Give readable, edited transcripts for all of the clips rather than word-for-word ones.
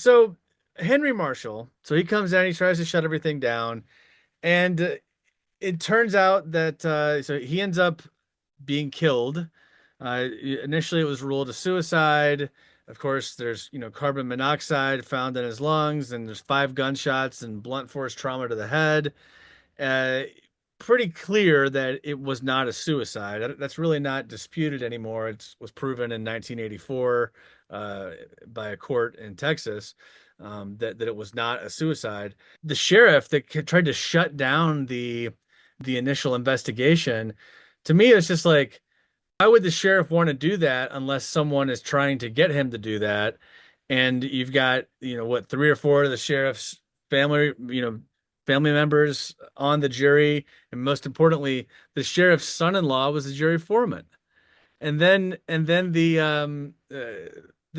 So Henry Marshall, so he comes down, he tries to shut everything down, and it turns out that so he ends up being killed. Initially, it was ruled a suicide. Of course, there's carbon monoxide found in his lungs, and there's 5 gunshots and blunt force trauma to the head. Uh, Pretty clear that it was not a suicide. That's really not disputed anymore. It was proven in 1984 uh, by a court in Texas that it was not a suicide. The sheriff that tried to shut down the initial investigation, to me, it's just like, why would the sheriff want to do that unless someone is trying to get him to do that? And you've got, what, 3 or 4 of the sheriff's family, family members on the jury, and most importantly, the sheriff's son-in-law was the jury foreman. And then the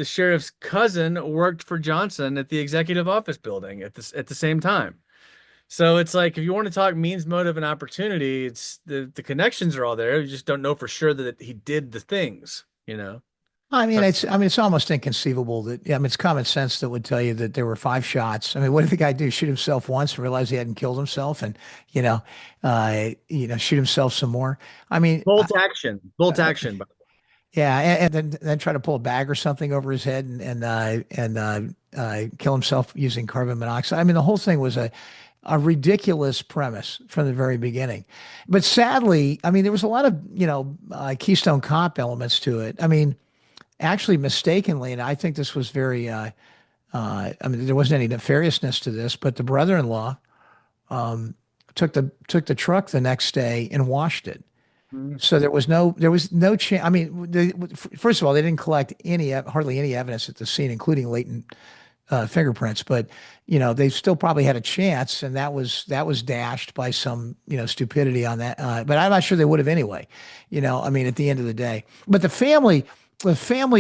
sheriff's cousin worked for Johnson at the executive office building at the same time. So it's like, if you want to talk means, motive, and opportunity, it's the connections are all there. You just don't know for sure that he did the things. So, It's almost inconceivable that, yeah, I mean, it's common sense that would tell you that there were 5 shots. I mean, what did the guy do? Shoot himself once and realize he hadn't killed himself and, shoot himself some more. I mean, bolt action. yeah, and then try to pull a bag or something over his head and kill himself using carbon monoxide. I mean, the whole thing was a ridiculous premise from the very beginning. But sadly, I mean, there was a lot of, Keystone Cop elements to it. I mean, actually mistakenly, and I think this was very, I mean, there wasn't any nefariousness to this, but the brother-in-law took the truck the next day and washed it. Mhm. So there was no chance. I mean, first of all, they didn't collect hardly any evidence at the scene, including latent fingerprints. But they still probably had a chance, and that was dashed by some stupidity on that. But I'm not sure they would have anyway. I mean, at the end of the day. But the family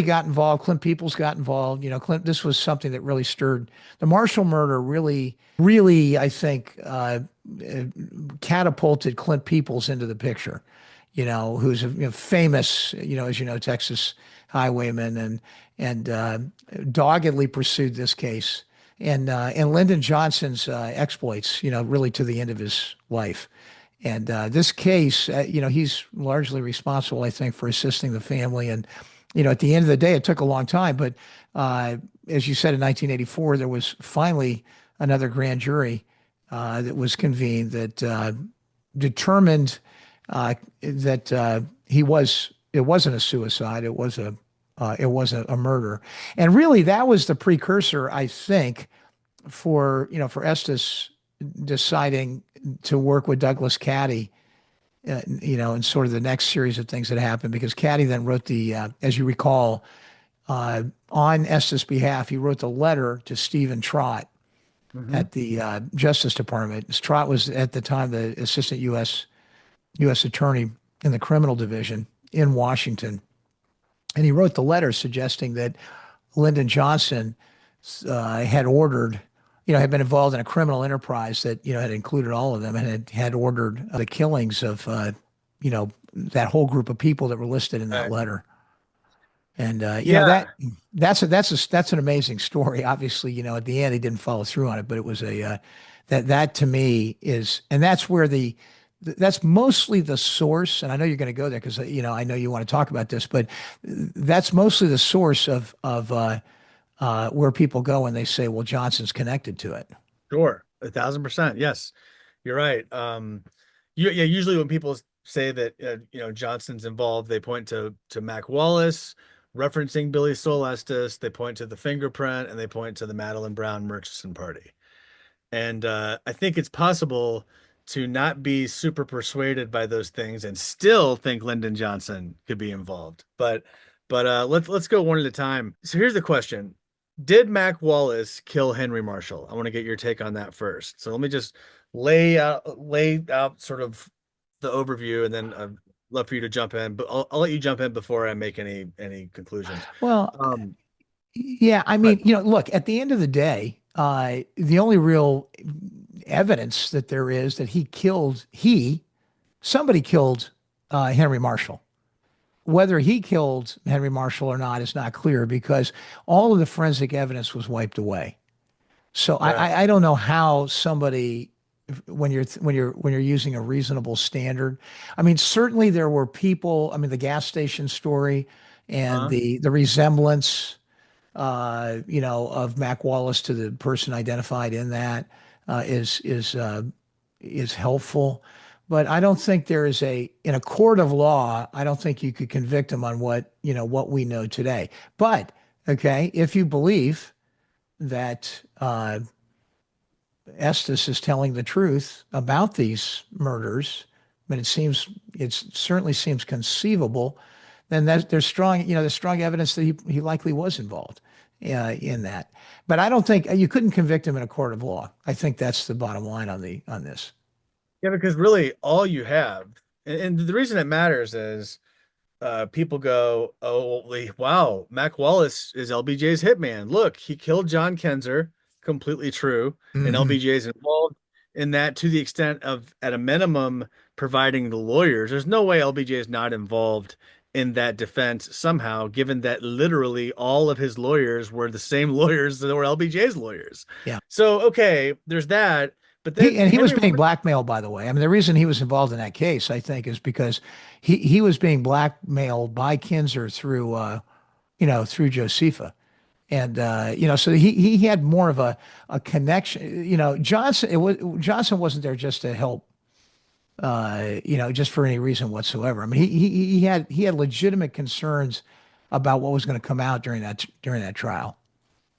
got involved. Clint Peoples got involved. Clint. This was something that really stirred the Marshall murder. Really, really, I think catapulted Clint Peoples into the picture. Who's a famous, as you know, Texas highwayman and doggedly pursued this case, and Lyndon Johnson's exploits, really to the end of his life. And this case, he's largely responsible, I think, for assisting the family. And at the end of the day, it took a long time, but as you said, in 1984, there was finally another grand jury that was convened that determined that it wasn't a suicide. It was a murder. And really that was the precursor, I think, for Estes deciding to work with Douglas Caddy, in sort of the next series of things that happened, because Caddy then wrote as you recall, on Estes' behalf, he wrote the letter to Stephen Trott Mhm. at the Justice Department. Trott was at the time the assistant U.S. attorney in the criminal division in Washington. And he wrote the letter suggesting that Lyndon Johnson had been involved in a criminal enterprise that, had included all of them, and had ordered the killings of, that whole group of people that were listed in that Right. letter. And, Yeah. that's an amazing story. Obviously, at the end, he didn't follow through on it, but it was that to me and that's mostly the source. And I know you're going to go there because, I know you want to talk about this, but that's mostly the source of where people go when they say, well, Johnson's connected to it. Sure. 1,000%. Yes, you're right. Yeah, usually when people say that Johnson's involved, they point to Mac Wallace, referencing Billie Sol Estes. They point to the fingerprint, and they point to the Madeleine Brown Murchison Party. And I think it's possible to not be super persuaded by those things and still think Lyndon Johnson could be involved. But let's go one at a time. So here's the question. Did Mac Wallace kill Henry Marshall? I want to get your take on that first. So let me just lay out sort of the overview, and then I'd love for you to jump in, but I'll let you jump in before I make any conclusions. Well, Um, yeah, I but mean, look, at the end of the day, the only real evidence that there is that somebody killed Henry Marshall. whether he killed Henry Marshall or not is not clear because all of the forensic evidence was wiped away. So Right. I don't know how somebody when you're using a reasonable standard. I mean, certainly there were people. I mean, the gas station story and Huh? the resemblance, of Mac Wallace to the person identified in that is helpful. But I don't think there is in a court of law, I don't think you could convict him on what we know today. But okay, if you believe that Estes is telling the truth about these murders, but it certainly seems conceivable, then there's strong evidence that he likely was involved in that. But I don't think you couldn't convict him in a court of law. I think that's the bottom line on this. Yeah, because really all you have, and the reason it matters is people go, "Oh, wow, Mac Wallace is LBJ's hitman. Look, he killed John Kinser. Completely true. And Hmm. LBJ is involved in that to the extent of, at a minimum, providing the lawyers. There's no way LBJ is not involved in that defense somehow, given that literally all of his lawyers were the same lawyers that were LBJ's lawyers. Yeah. So, okay, there's that. But then He was Henry being Marshall, blackmailed, by the way. I mean, the reason he was involved in that case, I think, is because he was being blackmailed by Kinser through Josefa. And so he had more of a connection. Johnson wasn't there just to help, just for any reason whatsoever. I mean, he had legitimate concerns about what was going to come out during that trial.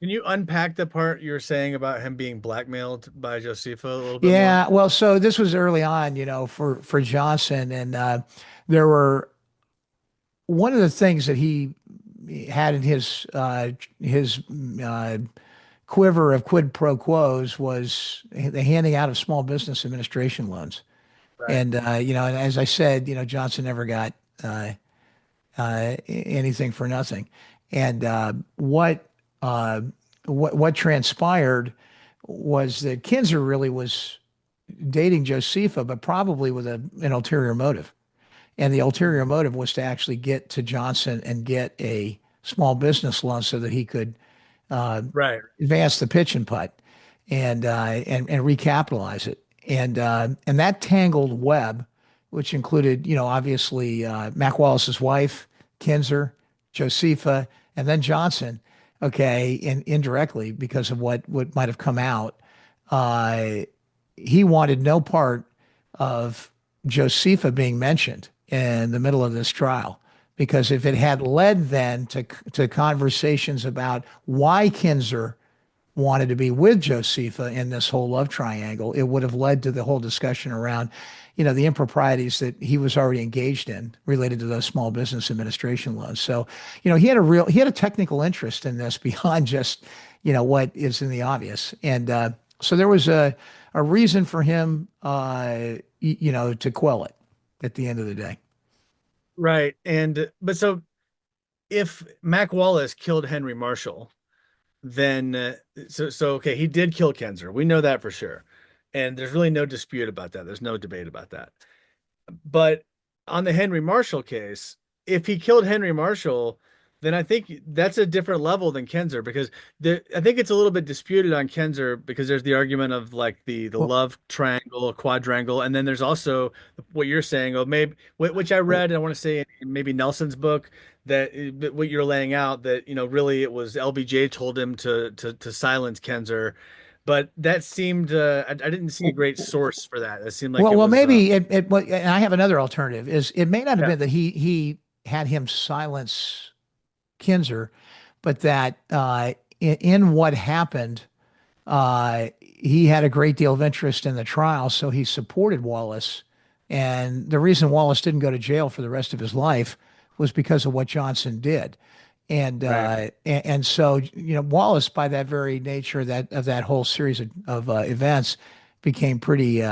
can you unpack the part you were saying about him being blackmailed by Josefa a little bit more? Yeah, well, so this was early on, for Johnson, and there were one of the things that he had in his uh, quiver of quid pro quos was the handing out of small business administration loans. Right. And as I said, Johnson never got anything for nothing. And uh, what transpired was that Kinser really was dating Josefa, but probably with an ulterior motive. And the ulterior motive was to actually get to Johnson and get a small business loan so that he could uh, Right. advance the pitch and putt and recapitalize it. And that tangled web, which included, obviously Mac Wallace's wife, Kinser, Josefa, and then Johnson. Okay, and indirectly because of what might have come out, uh, he wanted no part of Josefa being mentioned in the middle of this trial. Because if it had led then to conversations about why Kinser wanted to be with Josefa in this whole love triangle, it would have led to the whole discussion around, the improprieties that he was already engaged in related to those small business administration loans. So, he had a technical interest in this beyond just, what is in the obvious. And so there was a reason for him, to quell it at the end of the day. Right. And but so if Mac Wallace killed Henry Marshall, then so okay, he did kill Kinzer. We know that for sure. And there's really no dispute about that. There's no debate about that. But on the Henry Marshall case, if he killed Henry Marshall, then I think that's a different level than Kinzer because I think it's a little bit disputed on Kinzer because there's the argument of like the Well, love triangle, quadrangle, and then there's also what you're saying, oh maybe which I read, I want to say in maybe Nelson's book that what you're laying out that really it was LBJ told him to silence Kinzer, but that seemed I didn't see a great source for that. It seemed like Well, it well, was maybe and I have another alternative. Is it may not have yeah, been that he had him silence Kinzer, but that in what happened, he had a great deal of interest in the trial, so he supported Wallace. And the reason Wallace didn't go to jail for the rest of his life was because of what Johnson did. right. And so Wallace, by that very nature of that whole series of events, became pretty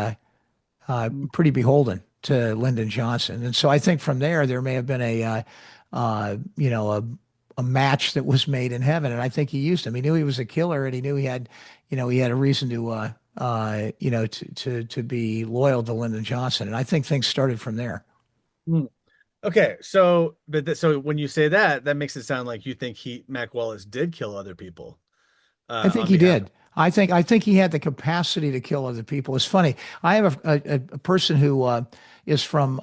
beholden to Lyndon Johnson. And so I think from there may have been uh, you know, a, a match that was made in heaven. And I think he used him. He knew he was a killer and he knew he had a reason to be loyal to Lyndon Johnson. And I think things started from there. Hmm. Okay, so so when you say that, that makes it sound like you think Mac Wallace did kill other people I think on he behalf of. did. I think he had the capacity to kill other people. It's funny. I have a person who is from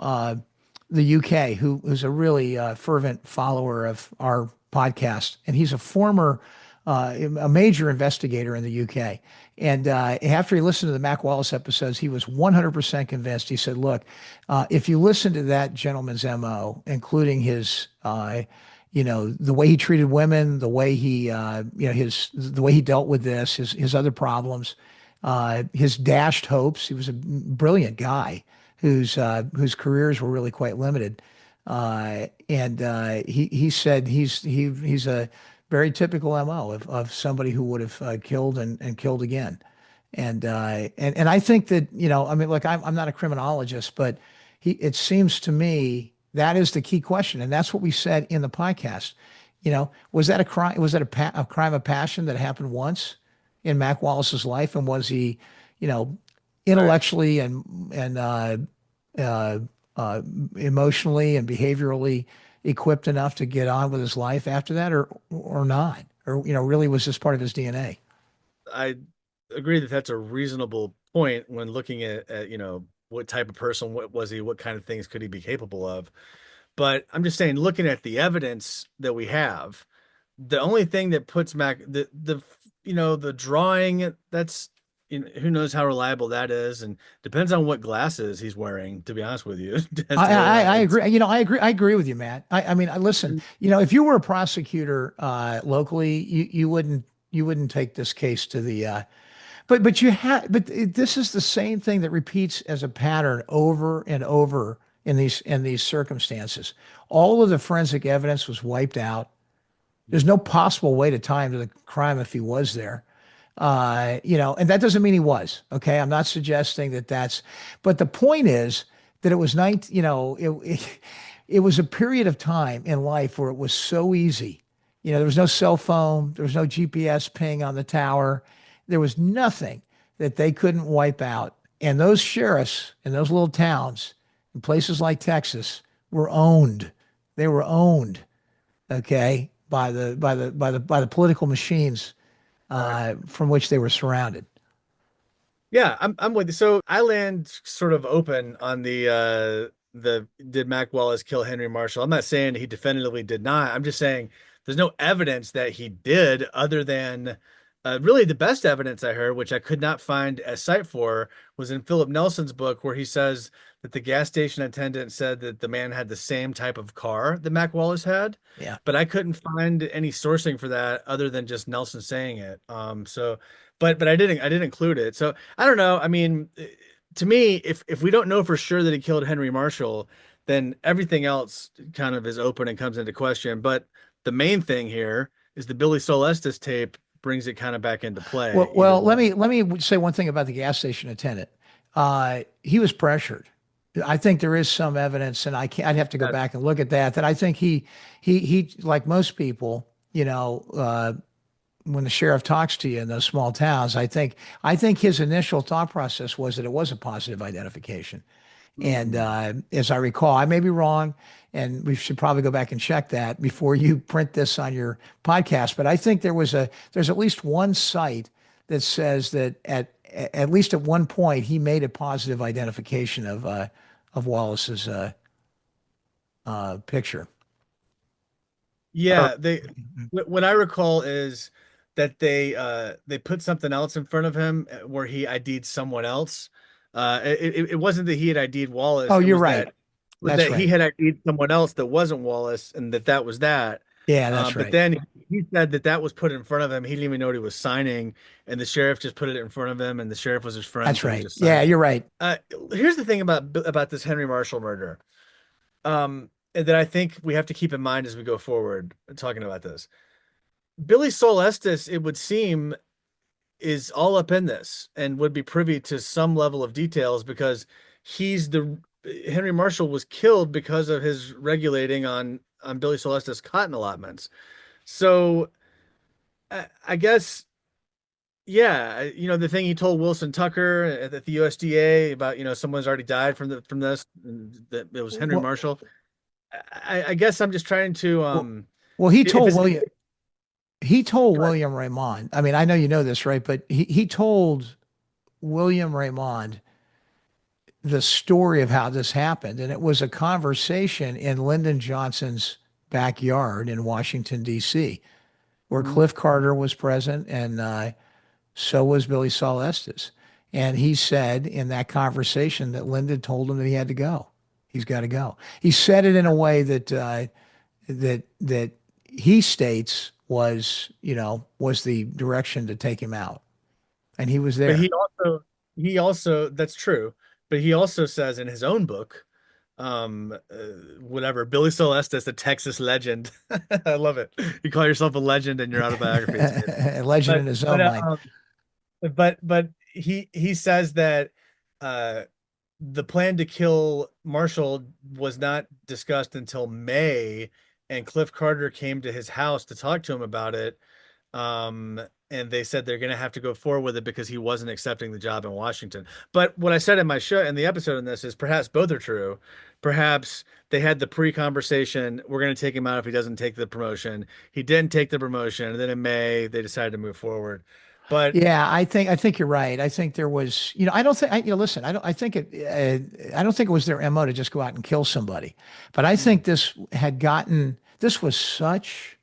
the UK who's a really fervent follower of our podcast, and he's a former a major investigator in the UK. And after he listened to the Mac Wallace episodes, he was 100% convinced. He said, "Look, if you listen to that gentleman's MO, including his the way he treated women, the way he, the way he dealt with this, his other problems, his dashed hopes. He was a brilliant guy whose careers were really quite limited. And he said he's a very typical MO of somebody who would have killed and killed again. And I think that, I mean, look, I'm not a criminologist, but it seems to me that is the key question. And that's what we said in the podcast. Was that a crime? Was that a crime of passion that happened once in Mac Wallace's life? And was he, you know, Right. intellectually and uh, uh, emotionally and behaviorally equipped enough to get on with his life after that, or not? Or, really was this part of his DNA? I agree that that's a reasonable point when looking at what type of person, what was he, what kind of things could he be capable of. But I'm just saying, looking at the evidence that we have, the only thing that puts Mac the drawing, that's who knows how reliable that is, and depends on what glasses he's wearing, to be honest with you, as I, to whether or I, not I it's. agree. I agree with you, Matt. I mean, listen, if you were a prosecutor locally, you wouldn't take this case to the but this is the same thing that repeats as a pattern over and over in these circumstances. All of the forensic evidence was wiped out. There's no possible way to tie him to the crime if he was there. And that doesn't mean he was. Okay, I'm not suggesting that but the point is that it was 19, it was a period of time in life where it was so easy. There was no cell phone, there was no GPS ping on the tower, there was nothing that they couldn't wipe out. And those sheriffs in those little towns in places like Texas were owned. They were owned, okay, by the political machines Right. from which they were surrounded. Yeah, I'm with you. So I land sort of open on the did Mac Wallace kill Henry Marshall? I'm not saying he definitively did not. I'm just saying there's no evidence that he did, other than really the best evidence I heard, which I could not find a site for, was in Philip Nelson's book, where he says that the gas station attendant said that the man had the same type of car that Mac Wallace had, Yeah. but I couldn't find any sourcing for that other than just Nelson saying it. So but I didn't include it. So I don't know. I mean, to me, if we don't know for sure that he killed Henry Marshall, then everything else kind of is open and comes into question. But the main thing here is the Billie Sol Estes tape brings it kind of back into play Well, either well, let way. me let me say one thing about the gas station attendant. He was pressured. I think there is some evidence, and I'd have to go That, back and look at that. That I think he like most people, when the sheriff talks to you in those small towns, I think his initial thought process was that it was a positive identification. And mm, as I recall, I may be wrong, and we should probably go back and check that before you print this on your podcast. But I think there's at least one site that says that at least at one point he made a positive identification of Wallace's picture. Or, yeah, what I recall is that they put something else in front of him where he ID'd someone else. It wasn't that he had ID'd Wallace. oh, It you're right. was That's that he right. had ID'd someone else that wasn't Wallace, and that was that. Yeah, that's But right. then he said that that was put in front of him. He didn't even know what he was signing, and the sheriff just put it in front of him, and the sheriff was his friend, That's so he right. just Yeah, signed it. you're right. Uh, Here's the thing about this Henry Marshall murder, and that I think we have to keep in mind as we go forward talking about this. Billie Sol Estes, it would seem, is all up in this and would be privy to some level of details, because he's the Henry Marshall was killed because of his regulating on Billie Sol Estes cotton allotments. So I guess, yeah, the thing he told Wilson Tucker at the USDA about, someone's already died from this, that it was Henry Well, Marshall. I guess I'm just trying to Well, well, he if told it's William he told go ahead. William Raymond. I mean, I know you know this, right? But he told William Raymond the story of how this happened, and it was a conversation in Lyndon Johnson's backyard in Washington D.C., where Mhm. Cliff Carter was present, and so was Billie Sol Estes. And he said in that conversation that Lyndon told him that he had to go. He's got to go. He said it in a way that that he states was, was the direction to take him out. And he was But there. he also that's true. But he also says in his own book, whatever, Billie Sol Estes, the Texas legend. I love it. You call yourself a legend in your autobiography. It's amazing. A legend But in his but own mind. he says that uh the plan to kill Marshall was not discussed until May, and Cliff Carter came to his house to talk to him about it. Um, and they said they're going to have to go forward with it because he wasn't accepting the job in Washington. But what I said in my show in the episode on this is perhaps both are true. Perhaps they had the pre-conversation, we're going to take him out if he doesn't take the promotion. He didn't take the promotion, and then in May they decided to move forward. But Yeah, I think you're right. I think there was, I don't think, listen, I don't think it was their MO to just go out and kill somebody. But I think this was such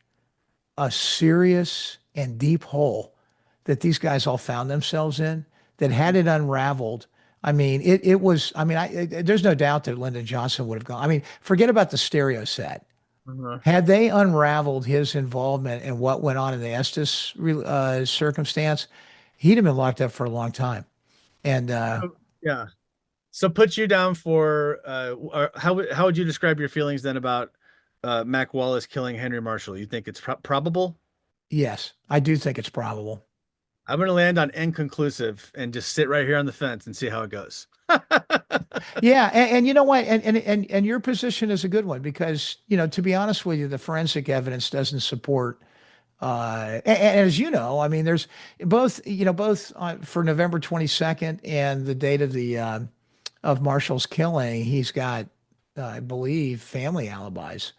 a serious and deep hole that these guys all found themselves in that had it unraveled. I mean, it was, there's no doubt that Lyndon Johnson would have gone. I mean, forget about the stereo set. uh, Had they unraveled his involvement in what went on in the Estes circumstance, he'd have been locked up for a long time. And yeah. So put you down for how would you describe your feelings then about Mac Wallace killing Henry Marshall? You think it's probable? yes, I do think it's probable. I'm going to land on inconclusive and just sit right here on the fence and see how it goes. Yeah, and you know what? And your position is a good one because, to be honest with you, the forensic evidence doesn't support and as you know, I mean, there's both for November 22nd and the date of the of Marshall's killing, he's got, I believe, family alibis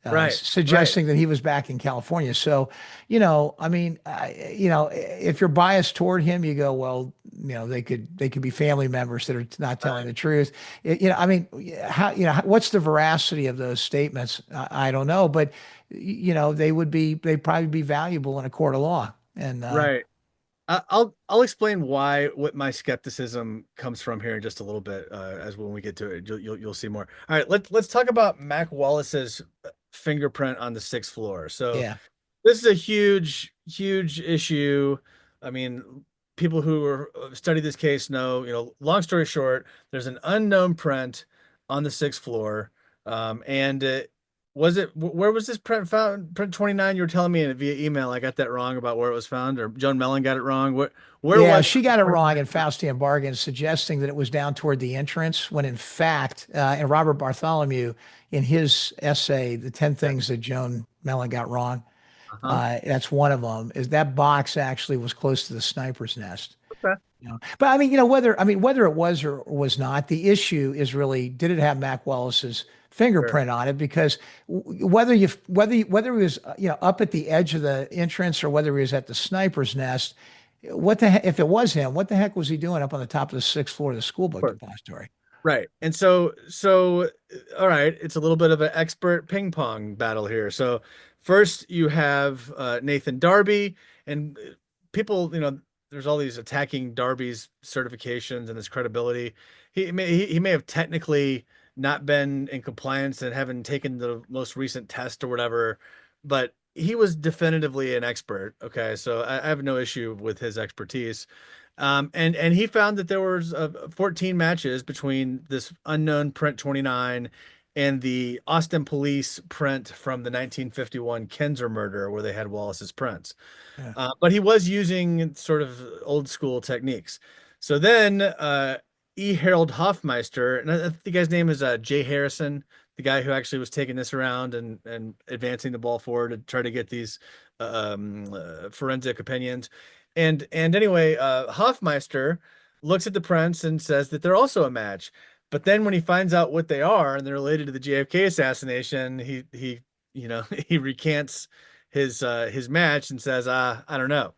Right, right, suggesting that he was back in California. So, I mean, if you're biased toward him, you go, well, they could be family members that are not telling right, the truth. I mean, what's the veracity of those statements? I don't know, but they'd probably be valuable in a court of law. And right. I'll explain why what my skepticism comes from here in just a little bit as when we get to it. You'll see more. All right, let's talk about Mac Wallace's fingerprint on the sixth floor. So yeah, this is a huge issue. I mean, people who study this case know, long story short, there's an unknown print on the sixth floor. And where was this print found? Print 29, you were telling me via email. I got that wrong about where it was found, or Joan Mellen got it wrong. Where yeah, was she print got it wrong 29? in Faustian bargain, suggesting that it was down toward the entrance, when in fact, and Robert Bartholomew, in his essay, The 10 Yeah. Things That Joan Mellen Got Wrong, Uh-huh. that's one of them, is that box actually was close to the sniper's nest. Okay. But I mean, whether it was or was not, the issue is really, did it have Mac Wallace's Sure. fingerprint on it? Because whether he was up at the edge of the entrance or whether he was at the sniper's nest, if it was him, what the heck was he doing up on the top of the sixth floor of the school book Sure. depository? Right. And all right, it's a little bit of an expert ping pong battle here. So first you have Nathan Darby and people, there's all these attacking Darby's certifications and his credibility. He may have technically not been in compliance and haven't taken the most recent test or whatever, but he was definitively an expert. Okay, so I have no issue with his expertise. And he found that there was 14 matches between this unknown print 29 and the Austin police print from the 1951 Kinser murder where they had Wallace's prints. Yeah. But he was using sort of old school techniques. So then E. Harold Hoffmeister, and I think the guy's name is Jay Harrison, the guy who actually was taking this around and advancing the ball forward to try to get these forensic opinions. And anyway, Hoffmeister looks at the prints and says that they're also a match. But then when he finds out what they are and they're related to the JFK assassination, he he recants his match and says, I don't know.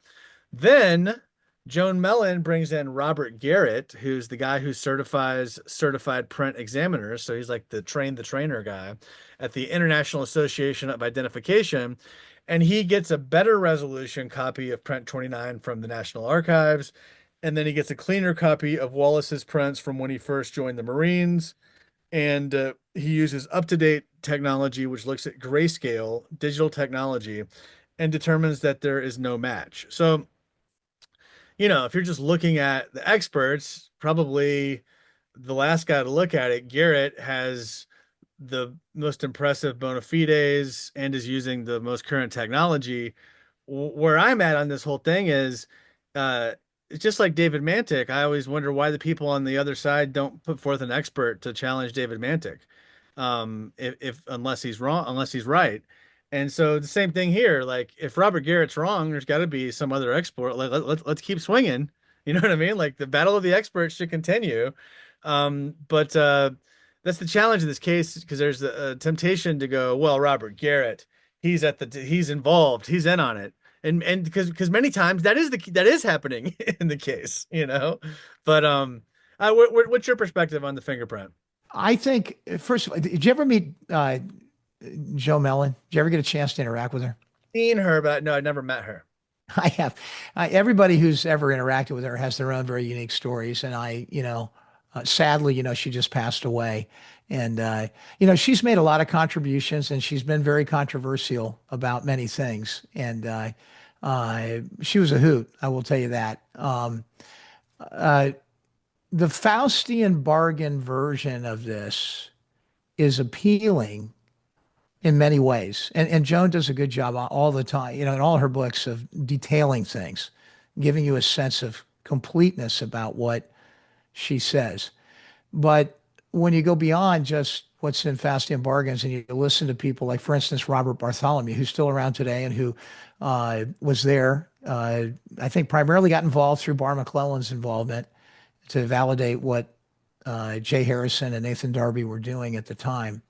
Then Joan Mellen brings in Robert Garrett, who's the guy who certifies certified print examiners. So he's like the trainer guy at the International Association of Identification. And he gets a better resolution copy of print 29 from the National Archives. And then he gets a cleaner copy of Wallace's prints from when he first joined the Marines. And he uses up-to-date technology, which looks at grayscale digital technology and determines that there is no match. So if you're just looking at the experts, probably the last guy to look at it, Garrett, has the most impressive bona fides and is using the most current technology. Where I'm at on this whole thing is uh, it's just like David Mantic. I always wonder why the people on the other side don't put forth an expert to challenge David Mantic, if unless he's wrong, unless he's right. And so the same thing here. Like if Robert Garrett's wrong, there's got to be some other expert. Let's keep swinging. You know what I mean? Like the battle of the experts should continue. But that's the challenge in this case because there's a temptation to go, well, Robert Garrett, he's involved, he's in on it, and because many times that is happening in the case, But what's your perspective on the fingerprint? I think, first of all, did you ever meet Joe Mellen? Did you ever get a chance to interact with her? Seen her, but no, I never met her. I have. Everybody who's ever interacted with her has their own very unique stories. And sadly, she just passed away. And, she's made a lot of contributions and she's been very controversial about many things. And she was a hoot, I will tell you that. Uh, the Faustian bargain version of this is appealing in many ways. And Joan does a good job all the time, in all her books of detailing things, giving you a sense of completeness about what she says. But when you go beyond just what's in Faustian Bargains and you listen to people like, for instance, Robert Bartholomew, who's still around today and who was there, I think primarily got involved through Bar McClellan's involvement to validate what Jay Harrison and Nathan Darby were doing at the time.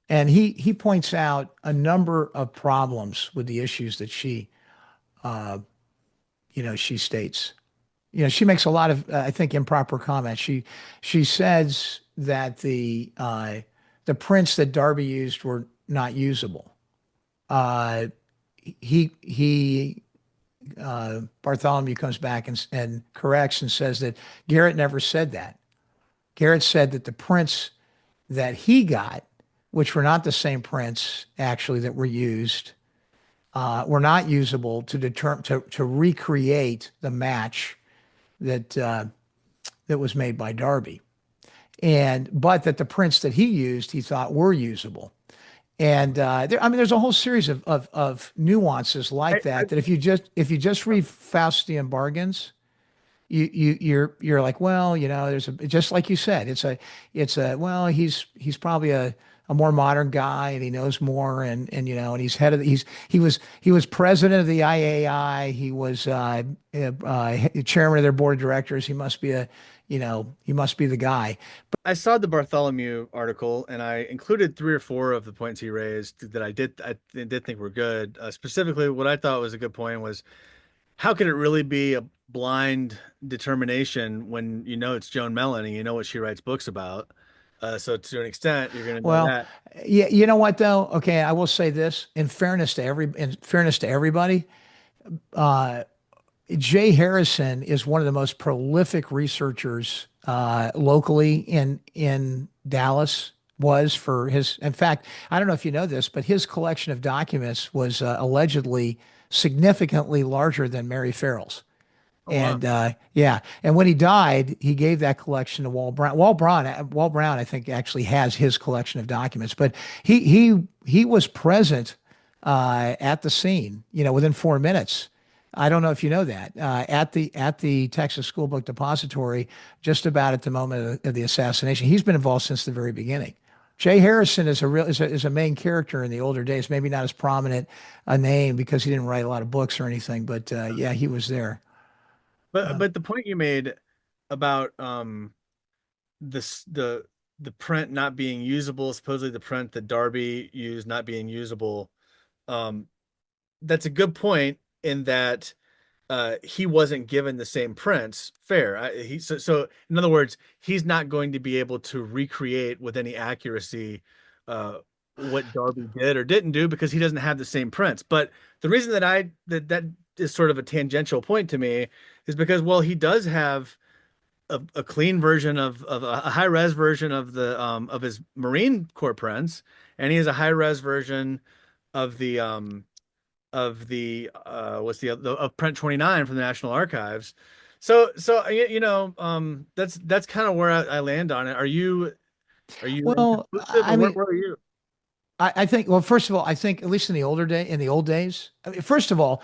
And he points out a number of problems with the issues that uh, she states. She makes a lot of, I think, improper comments. She says that the prints that Darby used were not usable. Uh, he Bartholomew comes back and corrects and says that Garrett never said that. Garrett said that the prints that he got, which were not the same prints actually that were used, were not usable to determine to recreate the match that was made by Darby, but that the prints that he used he thought were usable. And there's a whole series of nuances like I that. That if you just read Faustian Bargains, you're like, well, there's just like you said, it's a well, he's probably a more modern guy and he knows more and he's head of he was president of the IAI. He was chairman of their board of directors. He must be the guy. saw the Bartholomew article and I included three or four of the points he raised that I did think were good. Specifically, what I thought was a good point was how could it really be a blind determination when you know it's Joan Mellen and you know what she writes books about? So to an extent, you're going to know Well, that. yeah, you know what though? Okay, I will say this in fairness to everybody, uh, Jay Harrison is one of the most prolific researchers locally in Dallas. Was for his, in fact, I don't know if you know this, but his collection of documents was allegedly significantly larger than Mary Farrell's. Oh wow. And yeah, and when he died, he gave that collection to Wall Brown. Wall Brown, I think, actually has his collection of documents. But he was present at the scene, within 4 minutes. I don't know if you know that at the Texas School Book Depository, just about at the moment of the assassination. He's been involved since the very beginning. Jay Harrison is a main character in the older days, maybe not as prominent a name because he didn't write a lot of books or anything, but yeah, he was there. But Uh, but the point you made about the print not being usable, supposedly the print that Darby used not being usable. Um, that's a good point in that he wasn't given the same prints. Fair. So in other words, he's not going to be able to recreate with any accuracy uh, what Darby did or didn't do because he doesn't have the same prints. But the reason that is sort of a tangential point to me is because, well, he does have a clean version of a high res version of his Marine Corps prints, and he has a high res version of the of print 29 from the National Archives. So that's kind of where I land on it. Are you Well, inconclusive I or mean, where are you? I think, well, first of all, I think at least in the old days, I mean, first of all,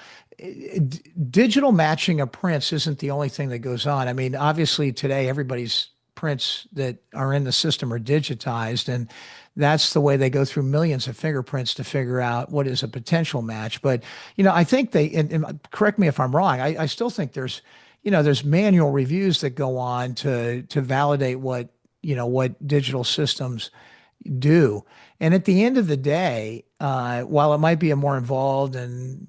digital matching of prints isn't the only thing that goes on. I mean, obviously today everybody's prints that are in the system are digitized, and that's the way they go through millions of fingerprints to figure out what is a potential match. But, I think and correct me if I'm wrong, I still think there's manual reviews that go on to validate what digital systems do. And at the end of the day, while it might be a more involved and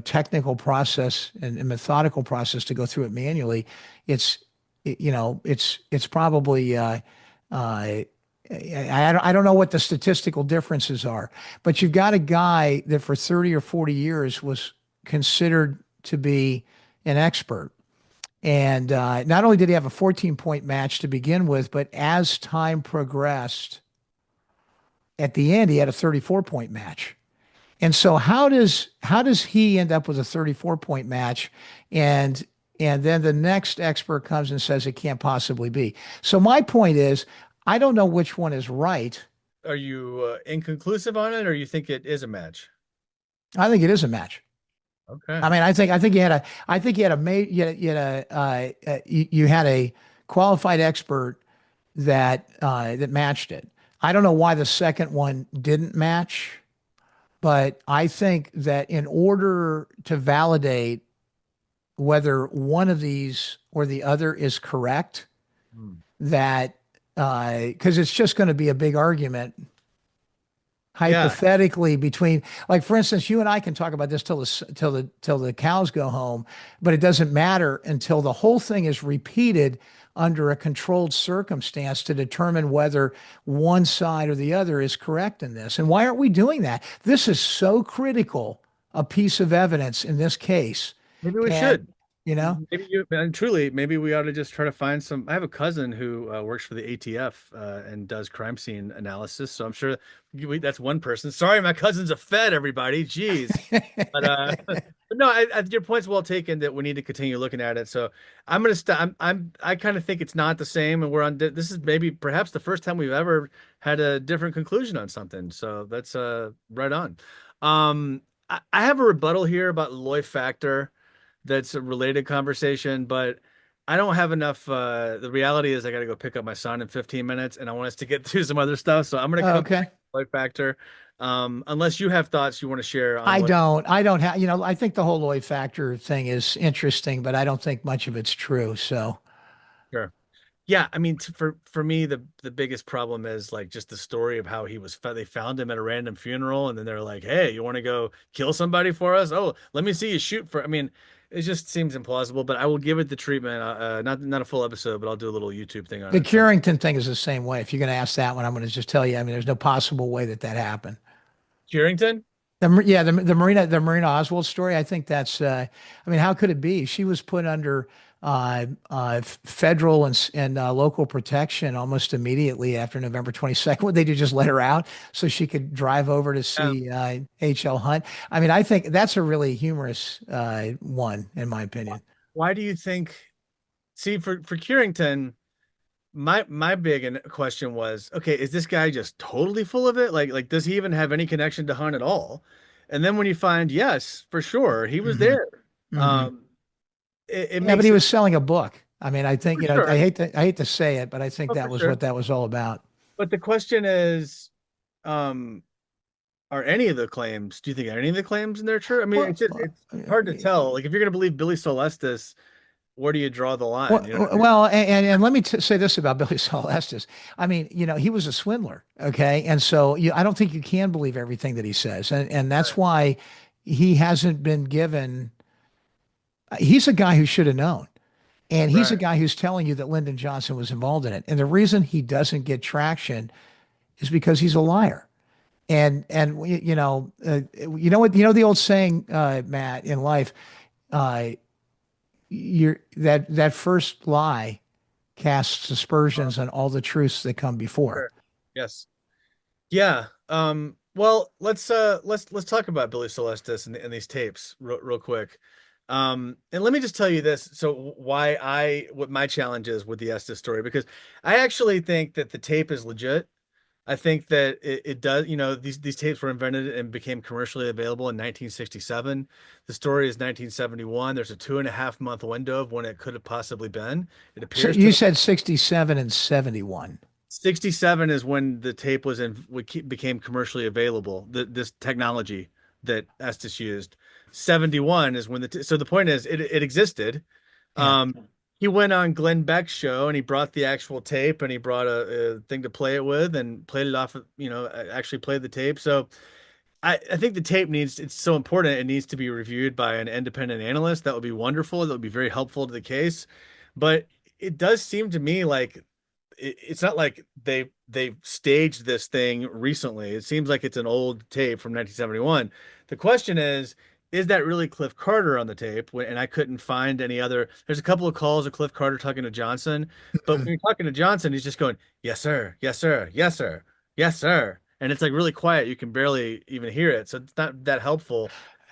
technical process and methodical process to go through it manually, it's it's probably I don't know what the statistical differences are, but you've got a guy that for 30 or 40 years was considered to be an expert. And not only did he have a 14-point match to begin with, but as time progressed, at the end he had a 34-point match. And so how does he end up with a 34-point match, and then the next expert comes and says it can't possibly be. So my point is, I don't know which one is right. Are you inconclusive on it, or you think it is a match? I think it is a match. I Okay. mean, I think you had a qualified expert that matched it. I don't know why the second one didn't match. But I think that in order to validate whether one of these or the other is correct, Hmm. that because it's just going to be a big argument Yeah. hypothetically between, like, for instance, you and I can talk about this till the cows go home, but it doesn't matter until the whole thing is repeated under a controlled circumstance to determine whether one side or the other is correct in this. And why aren't we doing that? This is so critical a piece of evidence in this case. Maybe we And should. you know, And truly, maybe we ought to just try to find some. I have a cousin who works for the ATF and does crime scene analysis. So I'm sure that's one person. Sorry, my cousin's a Fed, everybody. Jeez. But no, your point's well taken that we need to continue looking at it. So I'm gonna stop. I kind of think it's not the same, and we're on. This is maybe perhaps the first time we've ever had a different conclusion on something. So that's right on. I have a rebuttal here about Loy Factor. That's a related conversation, but I don't have enough. The reality is, I got to go pick up my son in 15 minutes, and I want us to get through some other stuff. So I'm gonna oh, come back okay. to Loy Factor. Unless you have thoughts you want to share on I what. don't. I don't have. I think the whole Loy factor thing is interesting, but I don't think much of it's true. So. Sure. Yeah, I mean, for me, the biggest problem is like just the story of how he was. They found him at a random funeral, and then they're like, "Hey, you want to go kill somebody for us? Oh, let me see you shoot for." I mean, it just seems implausible. But I will give it the treatment. Not a full episode, but I'll do a little YouTube thing on The it. Some Carrington thing is the same way. If you're going to ask that one, I'm going to just tell you. I mean, there's no possible way that happened. Carrington. Yeah, the Marina Oswald story. I think that's. I mean, how could it be? She was put under federal and local protection almost immediately after November 22nd. Would they just let her out so she could drive over to Yeah. see H.L. Hunt? I mean, I think that's a really humorous one, in my opinion. Why do you think? See, for Carrington, my big question was, okay, is this guy just totally full of it? Like does he even have any connection to Hunt at all? And then when you find, yes, for sure, he was Hmm. there. Hmm. Um, it Yeah, but makes he it was selling a book. I mean, I think, for sure, I hate to say it, but I think oh, that for was what sure. that was all about. But the question is, um, are any of the claims? Do you think any of the claims in there true? I mean, Well, it's hard to tell. Like if you're gonna believe Billie Sol Estes, where do you draw the line? Well, You know what I mean? well, and let me say this about Billy Sol Estes. I mean, he was a swindler, okay? And so I don't think you can believe everything that he says, and that's Right. why he hasn't been given. He's a guy who should have known, and he's a Right. guy who's telling you that Lyndon Johnson was involved in it. And the reason he doesn't get traction is because he's a liar. And you know what, the old saying, Matt, in life, uh, you're that first lie casts Uh, aspersions on all the truths that come before. sure. Yes. Yeah. Well, let's talk about Billy Sol Estes and these tapes real quick. And let me just tell you this. So what my challenge is with the Estes story, because I actually think that the tape is legit. I think that it does, these tapes were invented and became commercially available in 1967. The story is 1971. There's a 2.5 month window of when it could have possibly been. It So appears you to. said 67 and 71. 67 is when the tape became commercially available, this technology that Estes used. 71 is when so the point is it existed. Yeah. He went on Glenn Beck's show and he brought the actual tape and he brought a thing to play it with and played it off, actually played the tape. So I think the tape it's so important. It needs to be reviewed by an independent analyst. That would be wonderful. That would be very helpful to the case. But it does seem to me like it's not like they staged this thing recently. It seems like it's an old tape from 1971. The question is that really Cliff Carter on the tape? And I couldn't find any other. There's a couple of calls of Cliff Carter talking to Johnson, but when you're talking to Johnson, he's just going, "Yes, sir. Yes, sir. Yes, sir. Yes, sir." And it's like really quiet. You can barely even hear it. So it's not that helpful.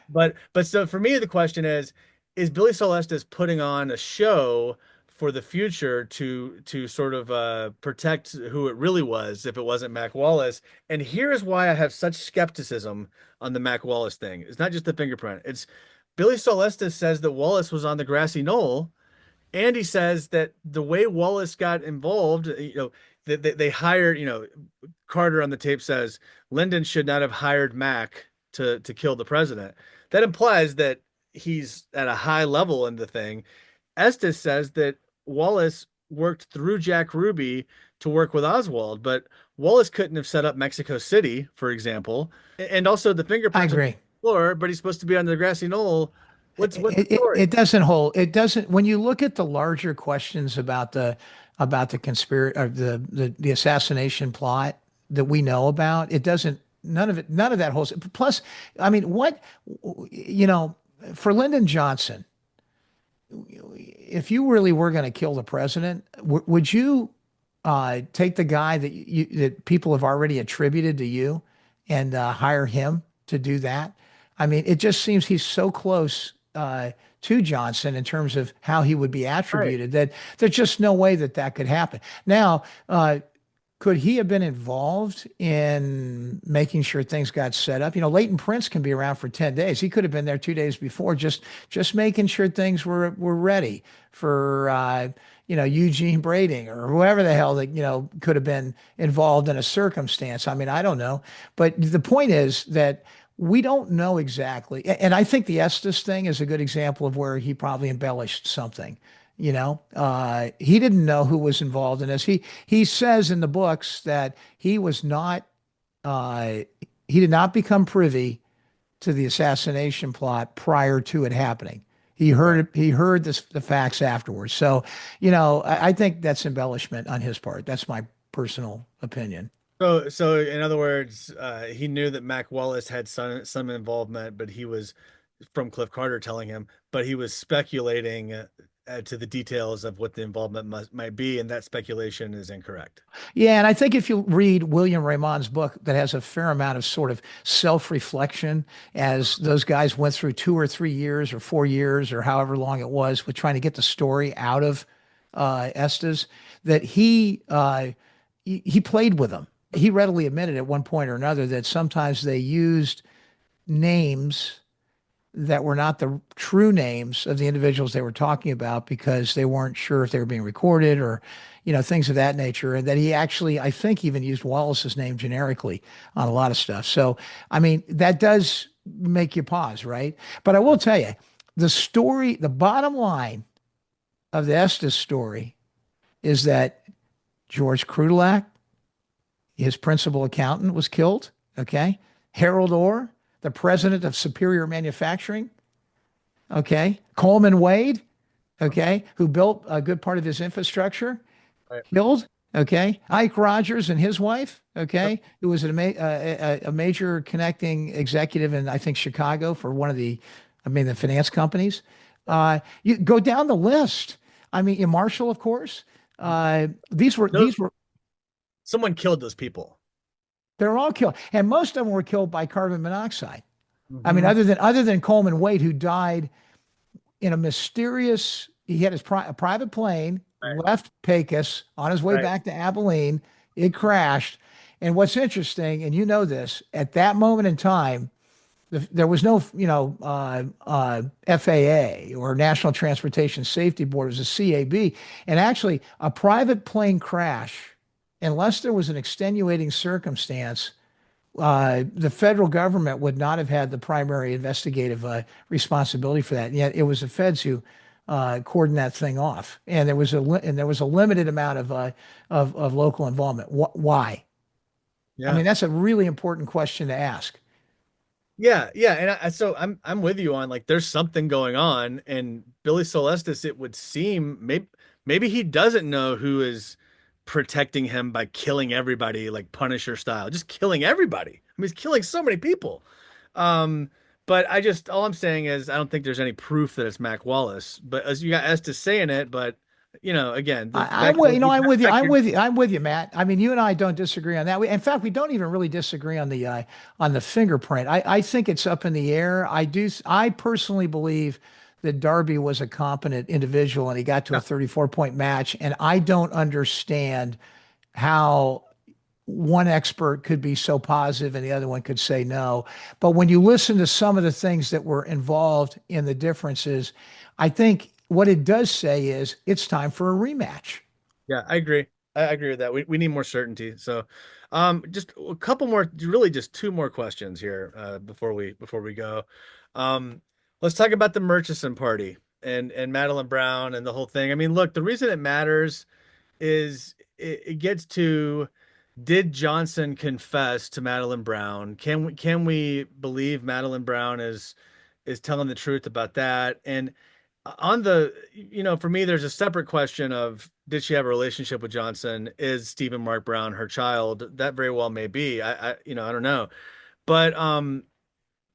But so for me, the question is Billy Sol Estes putting on a show for the future to sort of protect who it really was if it wasn't Mac Wallace? And here is why I have such skepticism on the Mac Wallace thing. It's not just the fingerprint. It's Billy Sol Estes says that Wallace was on the grassy knoll, and he says that the way Wallace got involved, they hired, Carter on the tape says Lyndon should not have hired Mac to kill the president. That implies that he's at a high level in the thing. Estes says that Wallace worked through Jack Ruby to work with Oswald, but Wallace couldn't have set up Mexico City, for example. And also the I fingerprints on the agree. floor, but he's supposed to be on the grassy knoll. What's the It story? doesn't hold. It doesn't. When you look at the larger questions about the conspiracy or the assassination plot that we know about, it doesn't. None of that holds. Plus, I mean, you know, for Lyndon Johnson, if you really were going to kill the president, would you take the guy that people have already attributed to you and hire him to do that? I mean, it just seems he's so close to Johnson in terms of how he would be Right. attributed that there's just no way that that could happen. Now, could he have been involved in making sure things got set up? Leighton Prince can be around for 10 days. He could have been there 2 days before, just making sure things were ready for Eugene Brading or whoever the hell that, could have been involved in a circumstance. I mean, I don't know. But the point is that we don't know exactly. And I think the Estes thing is a good example of where he probably embellished something. He didn't know who was involved in this. He says in the books that uh, he did not become privy to the assassination plot prior to it happening. Right. He heard the facts afterwards. So, I think that's embellishment on his part. That's my personal opinion. So in other words, he knew that Mac Wallace had some involvement, but he was from Cliff Carter telling him, but he was speculating to the details of what the involvement might be, and that speculation is incorrect. Yeah, and I think if you read William Raymond's book, that has a fair amount of sort of self-reflection as those guys went through 2 or 3 years or 4 years or however long it was with trying to get the story out of Estes, that he played with them. He readily admitted at one point or another that sometimes they used names that were not the true names of the individuals they were talking about because they weren't sure if they were being recorded or, things of that nature. And that he actually, I think, even used Wallace's name generically on a lot of stuff. So, I mean, that does make you pause, right? But I will tell you, the bottom line of the Estes story is that George Crudele, his principal accountant, was killed. Okay. Harold Orr, the president of Superior Manufacturing. Okay. Coleman Wade, okay, who built a good part of his infrastructure, Right. killed. Okay. Ike Rogers and his wife, Yep. okay, who was a major connecting executive in, I think, Chicago for one of the finance companies. Yep. You go down the list. I mean, Marshall, of course. These were No, these were someone killed those people. they're all killed, and most of them were killed by carbon monoxide. I mean, Hmm. other than Coleman Wade, who died in a mysterious, he had a private plane, Right. left Pecos on his way Right. back to Abilene. It crashed. And what's interesting, and you know this, at that moment in time, there was no, FAA or National Transportation Safety Board. It was a CAB. And actually, a private plane crash, unless there was an extenuating circumstance, the federal government would not have had the primary investigative responsibility for that. And yet it was the feds who cordoned that thing off, and there was a limited amount of local involvement. Why? I Yeah. mean, that's a really important question to ask. Yeah, yeah, and so I'm with you on like there's something going on, and Billie Sol Estes, it would seem maybe he doesn't know who is protecting him by killing everybody like Punisher style, just killing everybody. I mean, he's killing so many people. Um, but I just all I'm saying is I don't think there's any proof that it's Mac Wallace. But as you got Estes saying it, but again, the I'm back with, you know, I'm with you. back I'm your with you. I'm with you, Matt. I mean, you and I don't disagree on that. In fact, we don't even really disagree on the fingerprint. I think it's up in the air. I personally believe that Darby was a competent individual and he got to a 34-point match. And I don't understand how one expert could be so positive and the other one could say no. But when you listen to some of the things that were involved in the differences, I think what it does say is it's time for a rematch. Yeah, I agree. I agree with that. We need more certainty. So, just a couple more, really just two more questions here before we go. Um, let's talk about the Murchison Party and Madeleine Brown and the whole thing. I mean, look, the reason it matters is it gets to did Johnson confess to Madeleine Brown? Can we believe Madeleine Brown is telling the truth about that? And on for me, there's a separate question of did she have a relationship with Johnson? Is Stephen Mark Brown her child? That very well may be. I don't know. But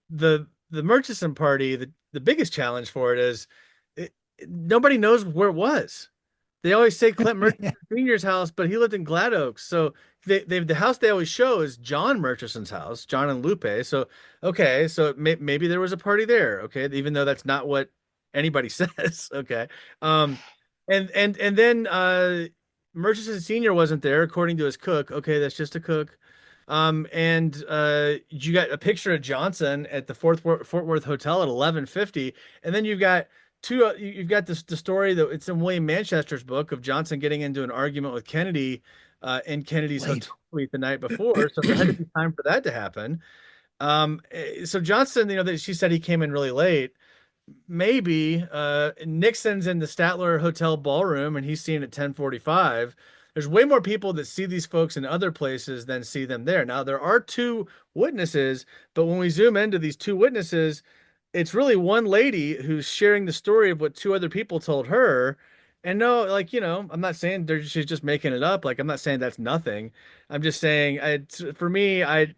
the Murchison Party, the biggest challenge for it is it, nobody knows where it was. They always say Clint Murchison Sr.'s house, but he lived in Glad Oaks. So the house they always show is John Murchison's house, John and Lupe. So okay, so maybe there was a party there. Okay, even though that's not what anybody says. Okay, um, and then Murchison Sr. wasn't there according to his cook. Okay, that's just a cook. And you got a picture of Johnson at the Fort Worth Hotel at 11:50, and then you've got this the story that it's in William Manchester's book of Johnson getting into an argument with Kennedy in Kennedy's Late. hotel suite the night before. So there had to be time for that to happen. So Johnson, that she said he came in really late. Maybe Nixon's in the Statler Hotel ballroom and he's seen at 10:45. There's way more people that see these folks in other places than see them there. Now there are two witnesses, but when we zoom into these two witnesses, it's really one lady who's sharing the story of what two other people told her. And no, like, I'm not saying she's just making it up. Like, I'm not saying that's nothing. I'm just saying, for me, I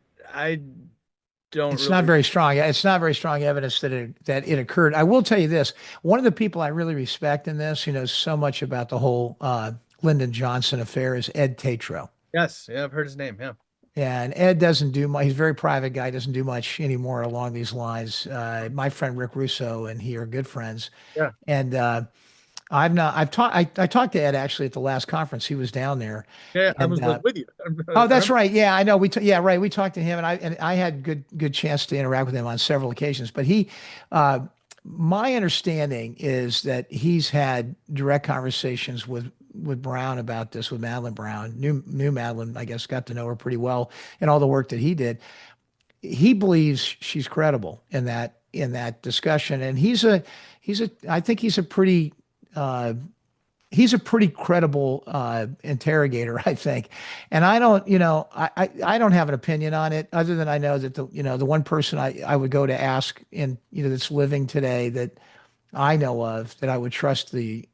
don't It's not really. very strong. It's not very strong evidence that it occurred. I will tell you this. One of the people I really respect in this, who knows so much about the whole Lyndon Johnson affair, is Ed Tatro. Yes, yeah, I've heard his name. Yeah, Yeah, and Ed doesn't do much. He's a very private guy, doesn't do much anymore along these lines. My friend Rick Russo and he are good friends. yeah, And I've not, I've talked, I talked to Ed actually at the last conference. He was down there. yeah. I And was with you. I oh, that's remember. right. Yeah, I know. Yeah, right. We talked to him, and I had good chance to interact with him on several occasions. But uh, my understanding is that he's had direct conversations with Brown about this, with Madeleine Brown. Knew Madeleine, I guess, got to know her pretty well, and all the work that he did. He believes she's credible in that discussion, and I think he's a pretty he's a pretty credible interrogator, I think. And I don't, I don't have an opinion on it other than I know that the one person I would go to ask in, that's living today that I know of that I would trust the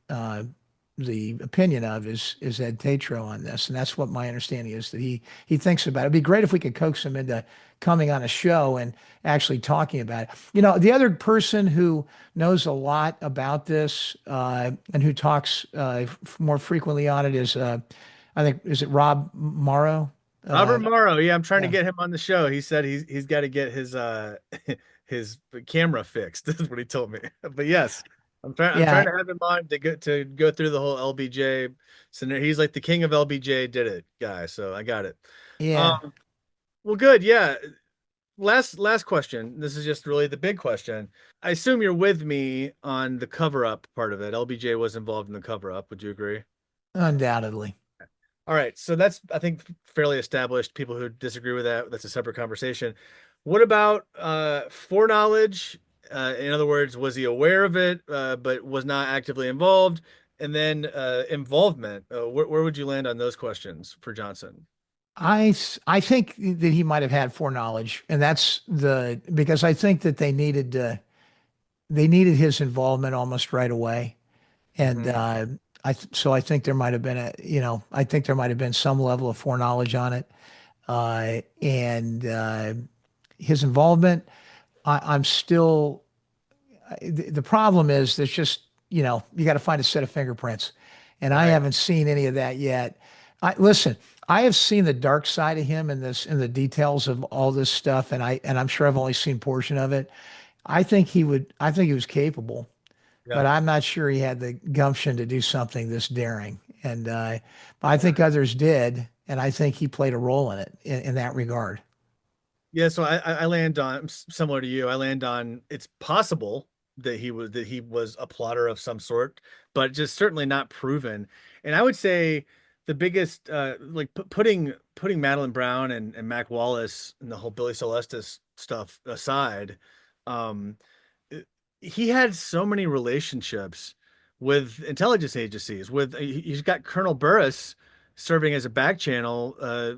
opinion of is Ed Tatro on this, and that's what my understanding is that he thinks about it. It'd be great if we could coax him into coming on a show and actually talking about it. The other person who knows a lot about this and who talks more frequently on it is I think is it Rob Morrow? Robert Uh, Morrow, yeah, I'm trying to yeah, get him on the show. He said he's got to get his his camera fixed. This is what he told me. But yes, I'm trying yeah, to have him on to go through the whole LBJ scenario. He's like the king of LBJ did it guy, so I got it. yeah. Um, well, good, yeah. Last question. This is just really the big question. I assume you're with me on the cover up part of it. LBJ was involved in the cover up. Would you agree? Undoubtedly. All right, so that's I think fairly established. People who disagree with that, that's a separate conversation. What about foreknowledge? In other words, was he aware of it but was not actively involved? And then involvement. Where would you land on those questions for Johnson? I think that he might have had foreknowledge, and that's because I think that they needed his involvement almost right away, and Hmm. so I think there might have been I think there might have been some level of foreknowledge on it, and his involvement. I'm still the problem is there's just you got to find a set of fingerprints, and I Right. haven't seen any of that yet. Listen, I have seen the dark side of him in the details of all this stuff, and I'm sure I've only seen portion of it. I think he was capable, but Yeah. I'm not sure he had the gumption to do something this daring. And I think others did, and I think he played a role in it in that regard. Yeah, so I land on similar to you. I land on it's possible that he was a plotter of some sort, but just certainly not proven. And I would say the biggest like putting Madeleine Brown and Mac Wallace and the whole Billie Sol Estes stuff aside, um, he had so many relationships with intelligence agencies. He's got Colonel Burris serving as a back channel,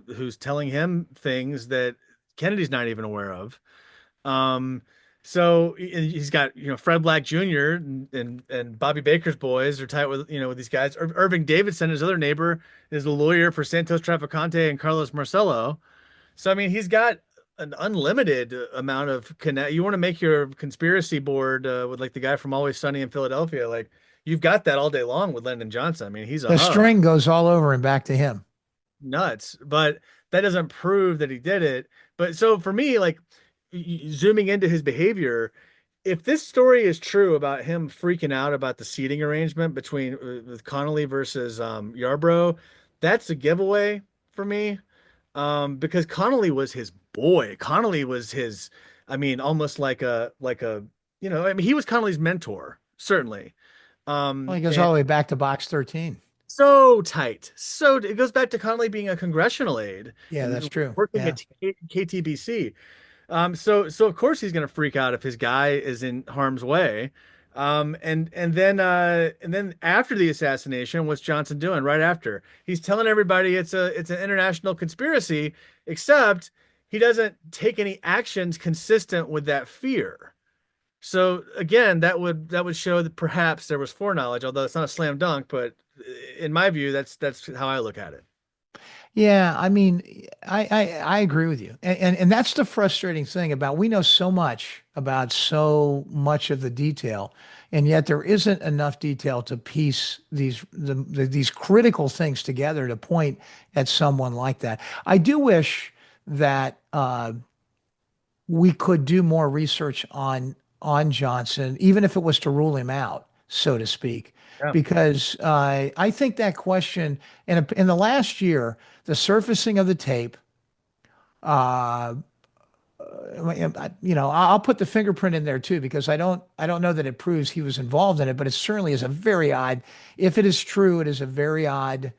who's telling him things that Kennedy's not even aware of. Um, so he's got Fred Black Jr. and Bobby Baker's boys are tight with with these guys. Irving Davidson, his other neighbor, is the lawyer for Santos Traficante and Carlos Marcello. So I mean, he's got an unlimited amount of connect. You want to make your conspiracy board with like the guy from Always Sunny in Philadelphia, like you've got that all day long with Lyndon Johnson. I mean, he's a The hub, string goes all over and back to him. nuts, but that doesn't prove that he did it. But so for me, like zooming into his behavior, if this story is true about him freaking out about the seating arrangement between with Connolly versus Yarbrough, that's a giveaway for me. Because Connolly was his boy. Connolly was his, I mean, almost like a, I mean, he was Connolly's mentor, certainly. Well, he goes And all the way back to box 13. so tight. So it goes back to Connolly being a congressional aide Yeah, that's and true. working Yeah. at KTBC. So of course he's gonna freak out if his guy is in harm's way. And then after the assassination, what's Johnson doing right after? He's telling everybody it's an international conspiracy, except he doesn't take any actions consistent with that fear. So again, that would show that perhaps there was foreknowledge, although it's not a slam dunk, but in my view, that's how I look at it. Yeah, I mean, I agree with you, and that's the frustrating thing about we know so much about so much of the detail, and yet there isn't enough detail to piece these critical things together to point at someone like that. I do wish that we could do more research on Johnson, even if it was to rule him out, so to speak, Yeah. because I think that question in the last year, the surfacing of the tape, uh, I'll put the fingerprint in there too because I don't know that it proves he was involved in it, but it certainly is a very odd. If it is true, it is a very odd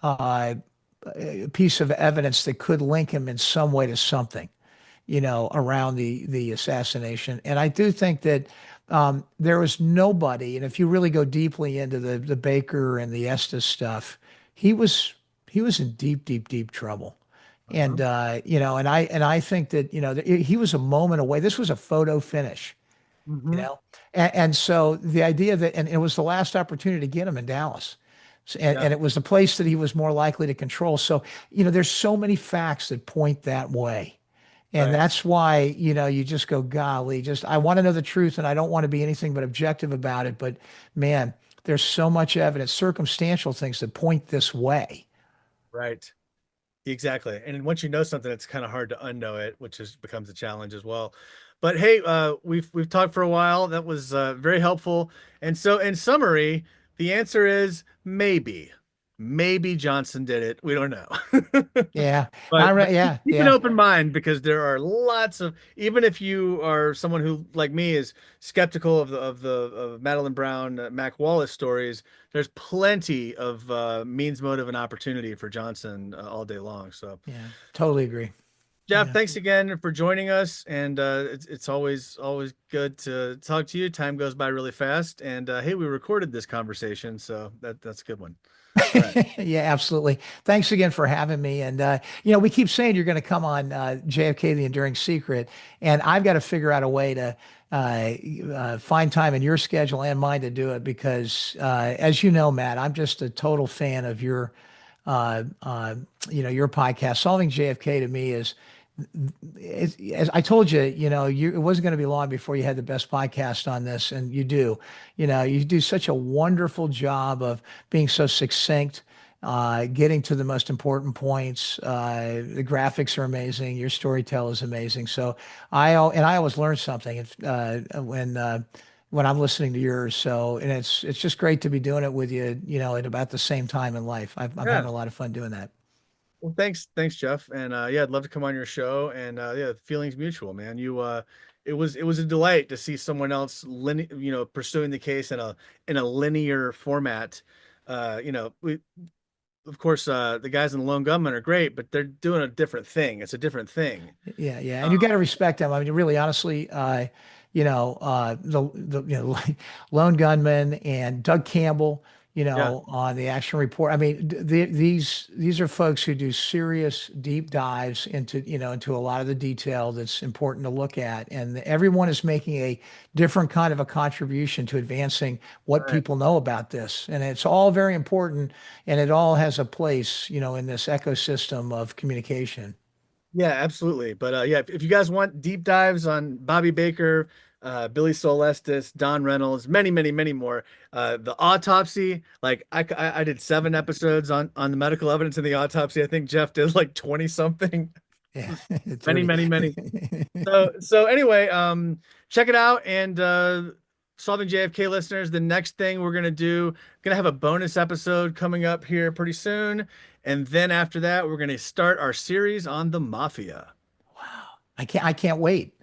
uh, piece of evidence that could link him in some way to something around the assassination. And I do think that There was nobody, and if you really go deeply into the Baker and the Estes stuff, he was he was in deep, deep, deep trouble. Uh-huh. And I think that, he was a moment away. This was a photo finish, you Hmm. know, and so the idea that, and it was the last opportunity to get him in Dallas. Yeah. And it was the place that he was more likely to control. So, there's so many facts that point that way. And Right. that's why, you just go, golly, just I want to know the truth and I don't want to be anything but objective about it. But man, there's so much evidence, circumstantial things that point this way. Right. Exactly. And once you know something, it's kind of hard to unknow it, which is becomes a challenge as well. But hey, we've talked for a while. That was very helpful. And so, in summary, the answer is maybe. Maybe Johnson did it. We don't know. Yeah. But Yeah. keep an Yeah. open mind because there are lots of, even if you are someone who like me is skeptical of Madeleine Brown, Mac Wallace stories, there's plenty of means, motive, and opportunity for Johnson all day long. So, Yeah. Totally agree. Jeff, Yeah. thanks again for joining us, and it's always good to talk to you. Time goes by really fast, and hey, we recorded this conversation, so that's a good one. All right. Yeah, absolutely. Thanks again for having me. And, we keep saying you're going to come on JFK, The Enduring Secret. And I've got to figure out a way to find time in your schedule and mine to do it because, as you know, Matt, I'm just a total fan of uh, uh, your podcast. Solving JFK to me is, as I told you, it wasn't going to be long before you had the best podcast on this, and you do. You do such a wonderful job of being so succinct, getting to the most important points. The graphics are amazing. Your storytell is amazing. So I always learn something when I'm listening to yours. So, and it's just great to be doing it with you, at about the same time in life. I'm Yeah. having a lot of fun doing that. Well, thanks, Jeff. And yeah, I'd love to come on your show. And yeah, feelings mutual, man. It was a delight to see someone else, pursuing the case in a linear format. We of course the guys in the Lone Gunmen are great, but they're doing a different thing. It's a different thing. Yeah, yeah, and you got Um, to respect them. I mean, really, honestly, the lone gunman and Doug Campbell, yeah, on the action report. I mean, these are folks who do serious deep dives into a lot of the detail that's important to look at, and everyone is making a different kind of a contribution to advancing what right. people know about this, and it's all very important, and it all has a place, in this ecosystem of communication. Yeah, absolutely. But yeah, if you guys want deep dives on Bobby Baker, Billie Sol Estes, Don Reynolds, many more, the autopsy, like I did 7 episodes on the medical evidence in the autopsy. I think Jeff did like 20 something. Yeah, Many, 30. many. So anyway, check it out. And Solving JFK listeners, the next thing we're gonna have a bonus episode coming up here pretty soon. And then after that, we're gonna start our series on the mafia. I can't wait.